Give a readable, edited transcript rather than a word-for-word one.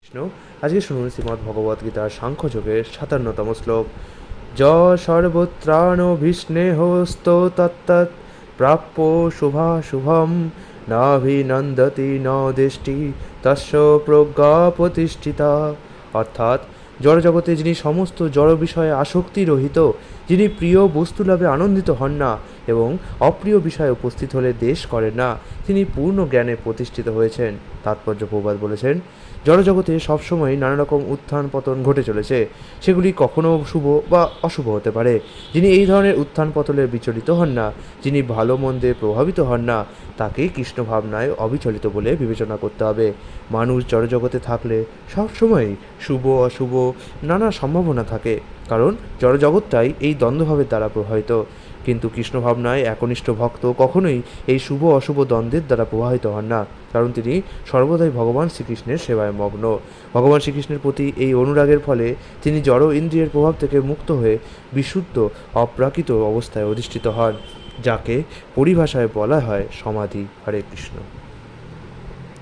কৃষ্ণ। আজকে শুনুন শ্রীমদ্ ভগবদ গীতার সাংখ্যযোগের ৫৭তম শ্লোক। য সর্বত্রাণভিষ্ণেহস্ত তত্তৎ প্রাপ্য শুভাশুভম নাভিনন্দতি ন দেষ্টি তস্য প্রজ্ঞা প্রতিষ্ঠিতা। অর্থাৎ জড়জগতে যিনি সমস্ত জড় বিষয়ে আসক্তি রহিত, যিনি প্রিয় বস্তু লাভে আনন্দিত হন না এবং অপ্রিয় বিষয়ে উপস্থিত হলে দেশ করেন না, তিনি পূর্ণ জ্ঞানে প্রতিষ্ঠিত হয়েছেন। তাৎপর্য প্রবাদ বলেছেন, জড়জগতে সবসময় নানা রকম উত্থান পতন ঘটে চলেছে, সেগুলি কখনো শুভ বা অশুভ হতে পারে। যিনি এই ধরনের উত্থান পতনে বিচলিত হন না, যিনি ভালো মন্দে প্রভাবিত হন না, তাকেই কৃষ্ণ ভাবনায় অবিচলিত বলে বিবেচনা করতে হবে। মানুষ জড়জগতে থাকলে সবসময় শুভ অশুভ নানা সম্ভাবনা থাকে, কারণ জড়জগৎটাই এই দ্বন্দ্বভাবের দ্বারা প্রভাবিত। কিন্তু কৃষ্ণ ভাবনায় একনিষ্ঠ ভক্ত কখনোই এই শুভ অশুভ দ্বন্দ্বের দ্বারা প্রভাবিত হন না, কারণ তিনি সর্বদাই ভগবান শ্রীকৃষ্ণের সেবায় মগ্ন। ভগবান শ্রীকৃষ্ণের প্রতি এই অনুরাগের ফলে তিনি জড় ইন্দ্রিয়ের প্রভাব থেকে মুক্ত হয়ে বিশুদ্ধ অপ্রাকৃত অবস্থায় অধিষ্ঠিত হন, যাকে পরিভাষায় বলা হয় সমাধি। হরে কৃষ্ণ।